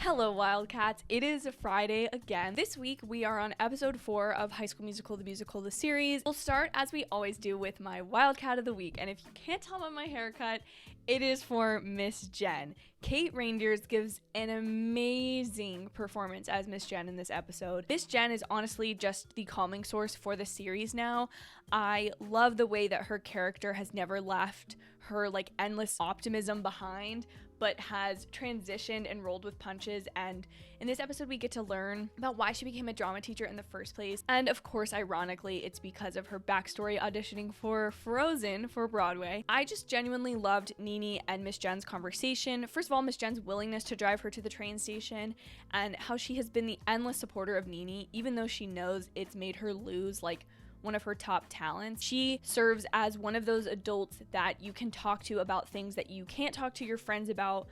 Hello, Wildcats. It is a Friday again. This week, we are on episode 4 of High School Musical, the musical, the series. We'll start, as we always do, with my Wildcat of the week. And if you can't tell by my haircut, it is for Miss Jen. Kate Reindeers gives an amazing performance as Miss Jen in this episode. Miss Jen is honestly just the calming source for the series now. I love the way that her character has never left her endless optimism behind, but has transitioned and rolled with punches. And in this episode, we get to learn about why she became a drama teacher in the first place. And of course, ironically, it's because of her backstory auditioning for Frozen for Broadway. I just genuinely loved Nene and Miss Jen's conversation. First of all, Miss Jen's willingness to drive her to the train station, and how she has been the endless supporter of Nene, even though she knows it's made her lose one of her top talents. She serves as one of those adults that you can talk to about things that you can't talk to your friends about,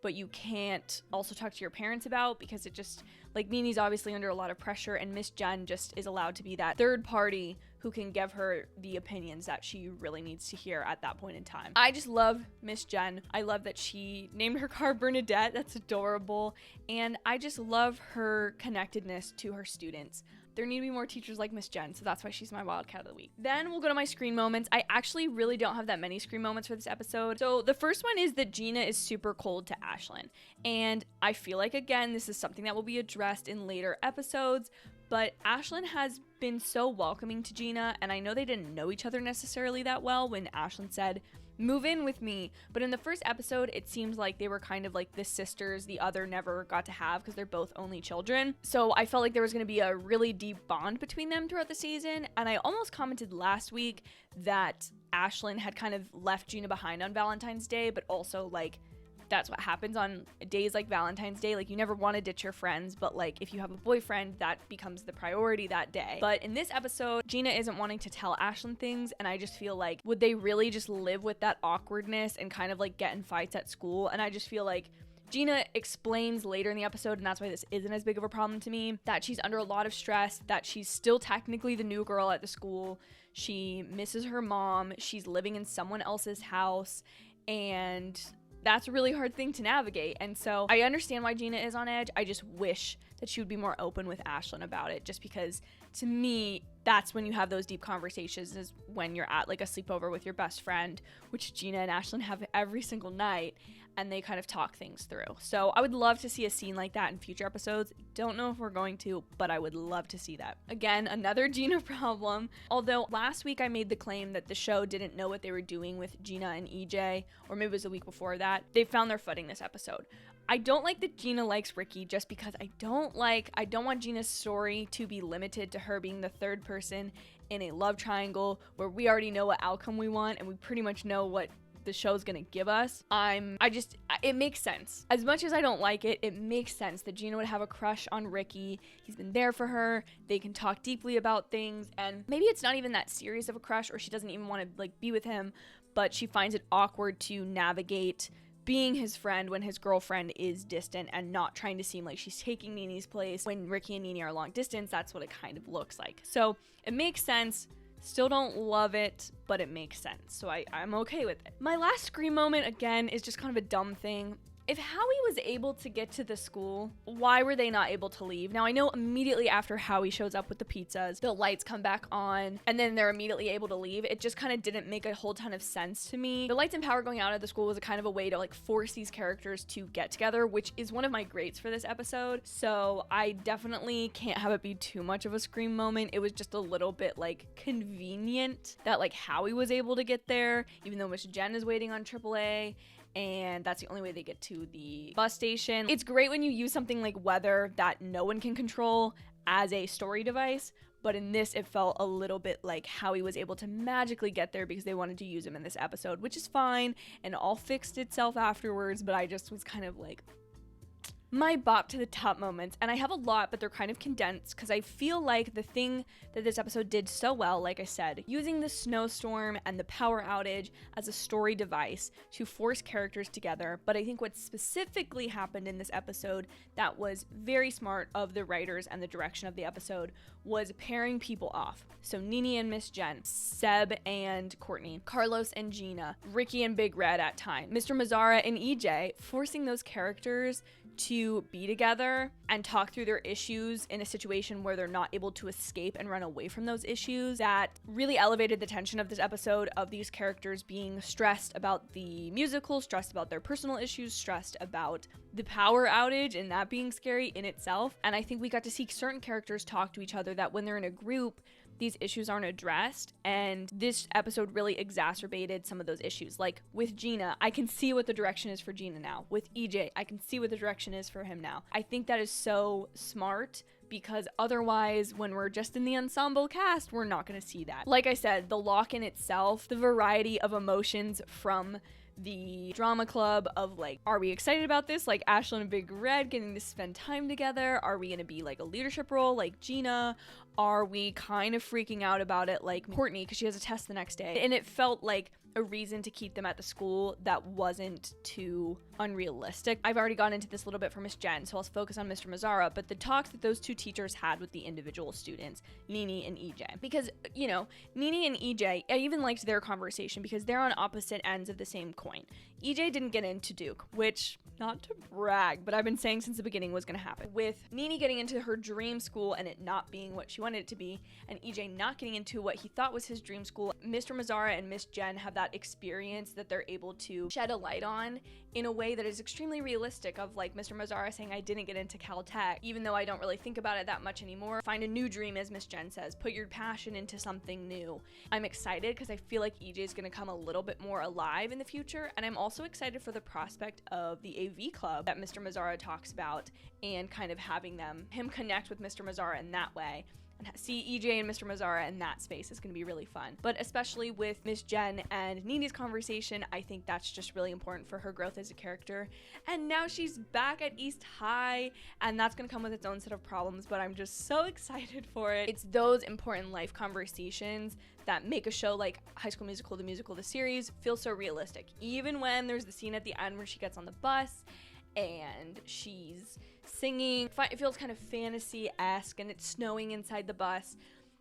but you can't also talk to your parents about, because it just, Nene's obviously under a lot of pressure, and Miss Jen just is allowed to be that third party who can give her the opinions that she really needs to hear at that point in time. I just love Miss Jen. I love that she named her car Bernadette. That's adorable. And I just love her connectedness to her students. There need to be more teachers like Miss Jen, so that's why she's my Wildcat of the week. Then we'll go to my screen moments. I actually really don't have that many screen moments for this episode. So the first one is that Gina is super cold to Ashlynn. And I feel like, again, this is something that will be addressed in later episodes, but Ashlynn has been so welcoming to Gina, and I know they didn't know each other necessarily that well when Ashlynn said, "Move in with me." But in the first episode, it seems like they were kind of like the sisters the other never got to have, because they're both only children. So I felt like there was going to be a really deep bond between them throughout the season. And I almost commented last week that Ashlynn had kind of left Gina behind on Valentine's Day, but also that's what happens on days like Valentine's Day. You never want to ditch your friends, but if you have a boyfriend, that becomes the priority that day. But in this episode, Gina isn't wanting to tell Ashlynn things, and I just feel would they really just live with that awkwardness and kind of get in fights at school? And I just feel Gina explains later in the episode, and that's why this isn't as big of a problem to me, that she's under a lot of stress, that she's still technically the new girl at the school. She misses her mom. She's living in someone else's house, and that's a really hard thing to navigate. And so I understand why Gina is on edge. I just wish that she would be more open with Ashlynn about it, just because to me, that's when you have those deep conversations, is when you're at a sleepover with your best friend, which Gina and Ashlynn have every single night, and they kind of talk things through. So I would love to see a scene like that in future episodes. Don't know if we're going to, but I would love to see that. Again, another Gina problem. Although last week I made the claim that the show didn't know what they were doing with Gina and EJ, or maybe it was the week before that. They found their footing this episode. I don't like that Gina likes Ricky, just because I don't want Gina's story to be limited to her being the third person in a love triangle where we already know what outcome we want, and we pretty much know what the show's gonna give us. It makes sense. As much as I don't like it, it makes sense that Gina would have a crush on Ricky. He's been there for her. They can talk deeply about things, and maybe it's not even that serious of a crush, or she doesn't even want to be with him, but she finds it awkward to navigate being his friend when his girlfriend is distant and not trying to seem like she's taking Nene's place. When Ricky and Nene are long distance, that's what it kind of looks like. So it makes sense. Still don't love it, but it makes sense. So I'm okay with it. My last scream moment, again, is just kind of a dumb thing. If Howie was able to get to the school, why were they not able to leave? Now, I know immediately after Howie shows up with the pizzas, the lights come back on, and then they're immediately able to leave. It just kind of didn't make a whole ton of sense to me. The lights and power going out of the school was a kind of a way to force these characters to get together, which is one of my greats for this episode. So I definitely can't have it be too much of a scream moment. It was just a little bit convenient that Howie was able to get there, even though Miss Jen is waiting on AAA. And that's the only way they get to the bus station. It's great when you use something like weather that no one can control as a story device, but in this it felt a little bit like Howie was able to magically get there because they wanted to use him in this episode, which is fine and all fixed itself afterwards, but I just was kind of my bop to the top moments, and I have a lot, but they're kind of condensed because I feel like the thing that this episode did so well, like I said, using the snowstorm and the power outage as a story device to force characters together. But I think what specifically happened in this episode that was very smart of the writers and the direction of the episode was pairing people off. So Nene and Miss Jen, Seb and Courtney, Carlos and Gina, Ricky and Big Red at time, Mr. Mazzara and EJ, forcing those characters to be together and talk through their issues in a situation where they're not able to escape and run away from those issues. That really elevated the tension of this episode, of these characters being stressed about the musical, stressed about their personal issues, stressed about the power outage, and that being scary in itself. And I think we got to see certain characters talk to each other that when they're in a group, these issues aren't addressed, and this episode really exacerbated some of those issues. Like with Gina, I can see what the direction is for Gina now. With EJ, I can see what the direction is for him now. I think that is so smart, because otherwise, when we're just in the ensemble cast, we're not going to see that. Like I said, the lock-in itself, the variety of emotions from the drama club of like, are we excited about this? Like Ashlynn and Big Red getting to spend time together. Are we going to be like a leadership role like Gina? Are we kind of freaking out about it like Courtney because she has a test the next day? And it felt like a reason to keep them at the school that wasn't too unrealistic. I've already gone into this a little bit for Miss Jen, so I'll focus on Mr. Mazzara, but the talks that those two teachers had with the individual students, Nini and EJ. Because, you know, Nini and EJ, I even liked their conversation because they're on opposite ends of the same coin. EJ didn't get into Duke, which, not to brag, but I've been saying since the beginning was going to happen. With Nini getting into her dream school and it not being what she wanted it to be, and EJ not getting into what he thought was his dream school, Mr. Mazzara and Miss Jen have that experience that they're able to shed a light on in a way that is extremely realistic, of like Mr. Mazzara saying, I didn't get into Caltech, even though I don't really think about it that much anymore. Find a new dream, as Miss Jen says. Put your passion into something new. I'm excited because I feel like EJ is going to come a little bit more alive in the future, and I'm also excited for the prospect of the AV club that Mr. Mazzara talks about, and kind of having him connect with Mr. Mazzara in that way. And see EJ and Mr. Mazzara in that space is going to be really fun. But especially with Miss Jen and Nini's conversation, I think that's just really important for her growth as a character. And now she's back at East High, and that's going to come with its own set of problems, but I'm just so excited for it. It's those important life conversations that make a show like High School Musical, the musical, the series, feel so realistic. Even when there's the scene at the end where she gets on the bus and she's singing, it feels kind of fantasy-esque, and it's snowing inside the bus,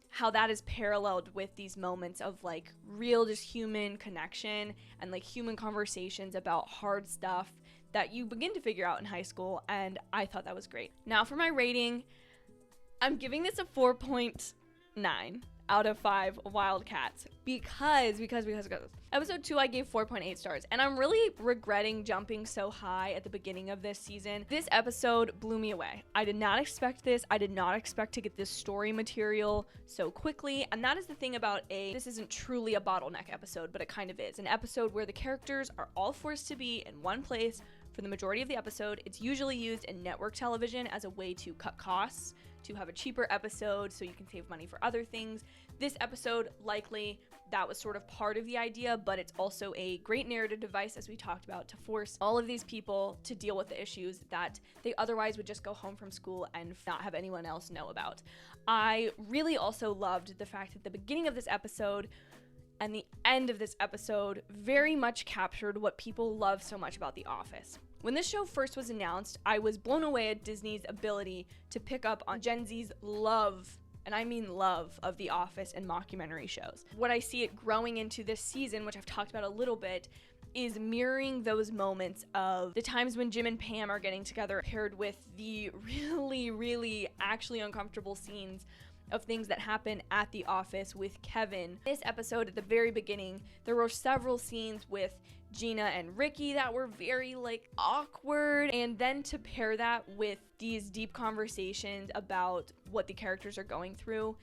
how that is paralleled with these moments of like real just human connection and like human conversations about hard stuff that you begin to figure out in high school, and I thought that was great. Now for my rating, I'm giving this a 4.9 out of 5 Wildcats because episode 2 I gave 4.8 stars, and I'm really regretting jumping so high at the beginning of this season. This episode blew me away. I did not expect this. I did not expect to get this story material so quickly, and that is the thing about this isn't truly a bottleneck episode, but it kind of is. An episode where the characters are all forced to be in one place for the majority of the episode. It's usually used in network television as a way to cut costs, to have a cheaper episode so you can save money for other things. This episode, likely, that was sort of part of the idea, but it's also a great narrative device, as we talked about, to force all of these people to deal with the issues that they otherwise would just go home from school and not have anyone else know about. I really also loved the fact that the beginning of this episode and the end of this episode very much captured what people love so much about The Office. When this show first was announced, I was blown away at Disney's ability to pick up on Gen Z's love, and I mean love, of The Office and mockumentary shows. What I see it growing into this season, which I've talked about a little bit, is mirroring those moments of the times when Jim and Pam are getting together, paired with the really, really actually uncomfortable scenes of things that happen at the office with Kevin. This episode, at the very beginning, there were several scenes with Gina and Ricky that were very like awkward, and then to pair that with these deep conversations about what the characters are going through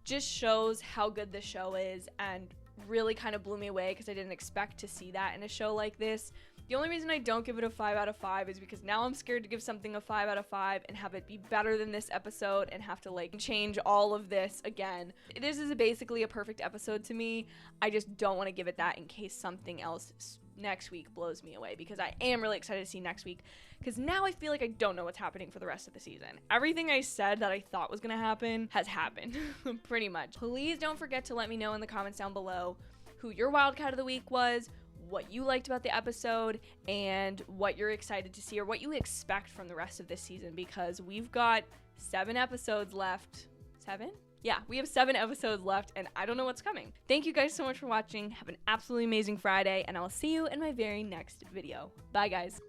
just shows how good the show is, and really kind of blew me away because I didn't expect to see that in a show like this. The only reason I don't give it a 5 out of 5 is because now I'm scared to give something a 5 out of 5 and have it be better than this episode and have to like change all of this again. This is basically a perfect episode to me. I just don't want to give it that in case something else next week blows me away, because I am really excited to see next week, because now I feel like I don't know what's happening for the rest of the season. Everything I said that I thought was going to happen has happened, pretty much. Please don't forget to let me know in the comments down below who your Wildcat of the Week was, what you liked about the episode, and what you're excited to see or what you expect from the rest of this season, because we've got 7 episodes left. 7? Yeah, we have 7 episodes left, and I don't know what's coming. Thank you guys so much for watching. Have an absolutely amazing Friday, and I'll see you in my very next video. Bye, guys.